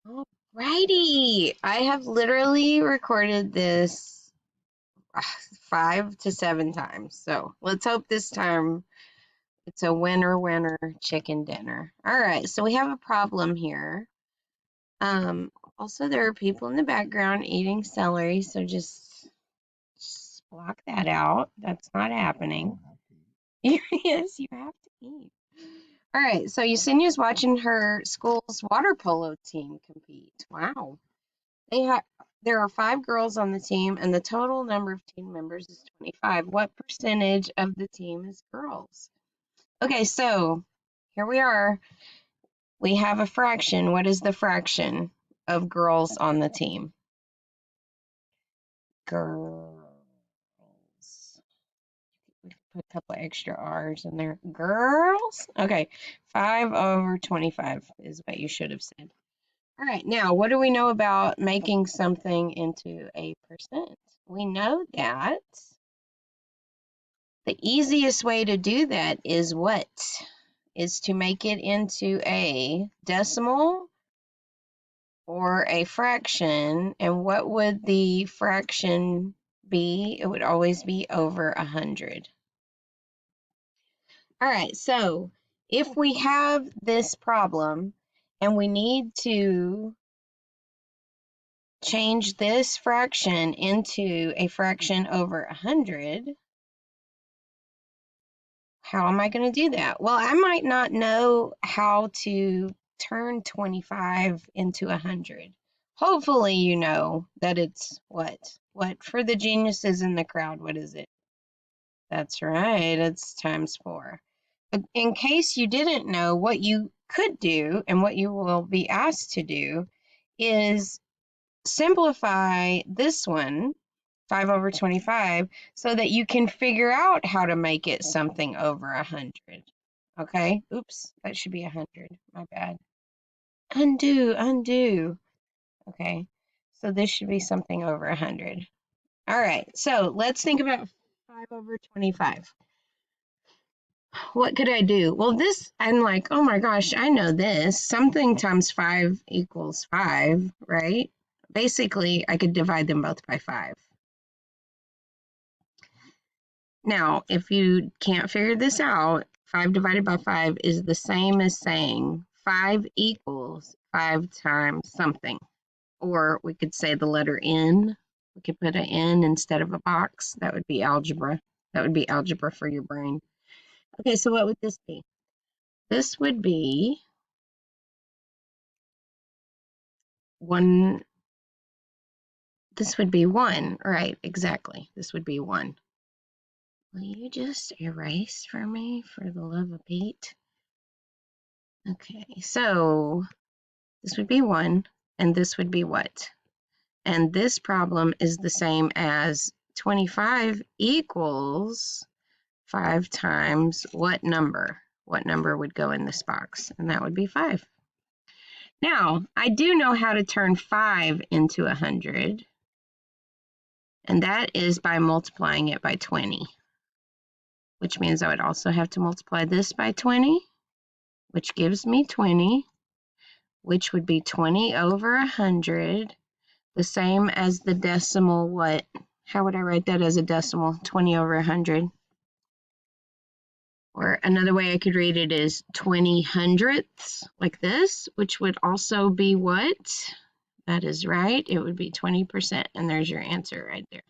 Alrighty. I have literally recorded this 5 to 7 times. So let's hope this time it's a winner chicken dinner. All right, so we have a problem here. Also there are people in the background eating celery, so just block that out. That's not happening. Yes, you have to eat. All right, so Yesenia's watching her school's water polo team compete. Wow. There are 5 girls on the team, and the total number of team members is 25. What percentage of the team is girls? Okay, so here we are. We have a fraction. What is the fraction of girls on the team? Girls. We could put a couple of extra R's in there. Girls? Okay, 5/25 is what you should have said. All right, now what do we know about making something into a percent? We know that the easiest way to do that is what? Is to make it into a decimal or a fraction. And what would the fraction be? It would always be over 100. All right, so if we have this problem and we need to change this fraction into a fraction over 100, how am I going to do that? Well, I might not know how to turn 25 into 100. Hopefully you know that it's what? What for the geniuses in the crowd, what is it? That's right, it's times 4. But in case you didn't know, what you could do and what you will be asked to do is simplify this one, 5/25, so that you can figure out how to make it something over 100. Okay? Oops, that should be 100. My bad. Undo. Okay, so this should be something over 100. All right, so let's think about 5/25. What could I do? Well, this, I'm like, oh my gosh, I know this. Something times 5 equals 5, right? Basically, I could divide them both by 5. Now, if you can't figure this out, 5 divided by 5 is the same as saying 5 equals 5 times something. Or we could say the letter N. We could put an N instead of a box. That would be algebra. That would be algebra for your brain. Okay, so what would this be? This would be 1. This would be 1. Right, exactly. This would be 1. Will you just erase for me, for the love of Pete? Okay, so this would be 1, and this would be what? And this problem is the same as 25 equals 5 times what number? What number would go in this box? And that would be 5. Now, I do know how to turn 5 into 100, and that is by multiplying it by 20, which means I would also have to multiply this by 20, which gives me 20, which would be 20 over 100, the same as the decimal what? How would I write that as a decimal? 20 over 100. Or another way I could read it is 20 hundredths, like this, which would also be what? That is right. It would be 20%, and there's your answer right there.